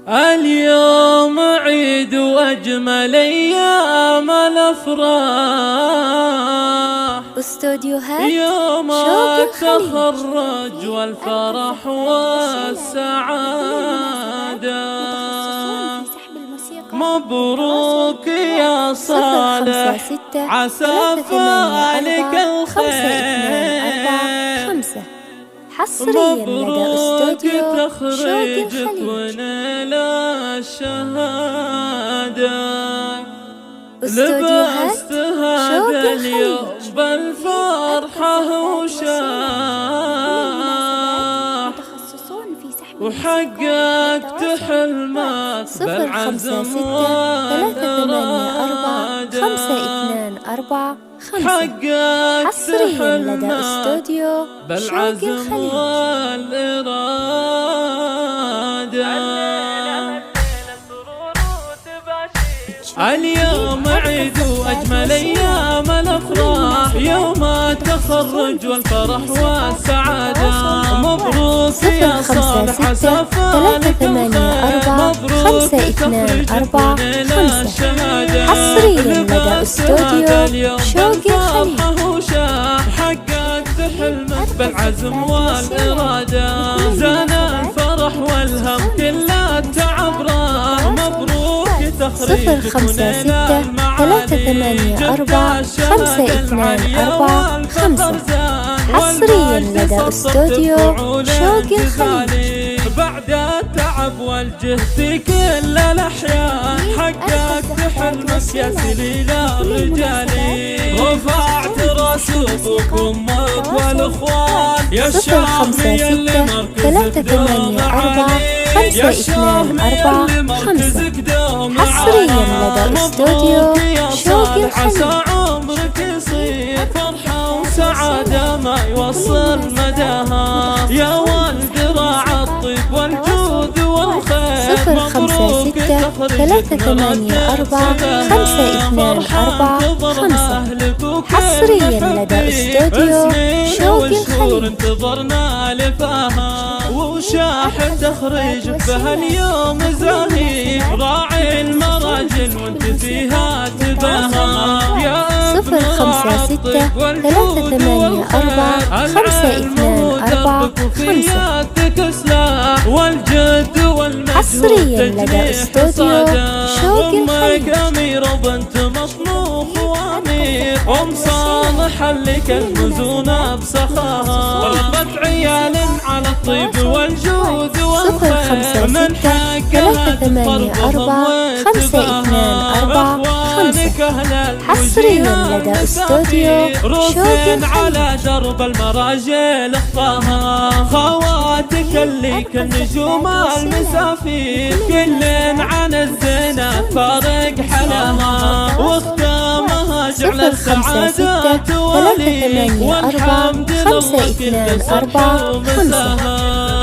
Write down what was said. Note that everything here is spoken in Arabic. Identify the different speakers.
Speaker 1: اليوم عيد وأجمل أيام الأفراح،
Speaker 2: استوديوهات
Speaker 1: يوم
Speaker 2: شوق
Speaker 1: التخرج والفرح والسعادة. مبروك يا صالح، عسى فالك الخير.
Speaker 2: حصريا لدى استوديو
Speaker 1: تخرجك ونال الشهادة. لبست هذا اليوم بالفرحة وشاح، وحققت حلمك بالعزم والإرادة. حققت حلمك بالعزم والإرادة. اليوم عيد وأجمل أيام الأفراح، يوم التخرج والفرح والسعادة. مبروك يا صالح، عسى فالك الخير. مبروك تخرجك ونال الشهادة.
Speaker 2: حصريا لدى استوديو شوق
Speaker 1: الخليج. حققت حلمك بالعزم والإرادة. زان الفرح والهم كل التعب راح. مبروك تخرجك ونال المعالي.
Speaker 2: حصريا لدى استوديو شوق الخليج.
Speaker 1: بعد التعب والجهد في كل الأحيان، حققت حلمك يا سليل الرجال. رفعت راس أبوك وأمك والأخوان، يا الشافي اللي مركزك دوم عالي. يا الشافي اللي مركزك دوم عالي.
Speaker 2: حصريا لدى استوديو شوق
Speaker 1: عسى
Speaker 2: الخليج.
Speaker 1: عمرك يصير فرحة وسعادة ما يوصل مداها. يا ولد راع الطيب والجود والخير. مبروك تخرجك من
Speaker 2: حصريا لدى استوديو شوق الخليج.
Speaker 1: انتظرنا لفاها، وشاح تخرجك بهاليوم زاهي. راعي المراجل وانت فيها تباها. يا ابن راع الطيب والجود والخير. وفياتك سلاح والجد والمجهود.
Speaker 2: حصريا لدى استوديو شوق الخليج.
Speaker 1: أمير وبنت مطموح وأمير، أم صالح لك المزونة بسخاها. ربت عيال على الطيب والجود والخير. من حقها تفرضهم واتباها. إخوانك أهل
Speaker 2: حصريا لدى استوديو
Speaker 1: روسين على درب المراجل اخفاها. خواتك اللي كالنجوم المسافير، كل عن الزينة فارق حلاها. واختامها جعل السعادة ولي، والحمد لله كل صبح ومساها.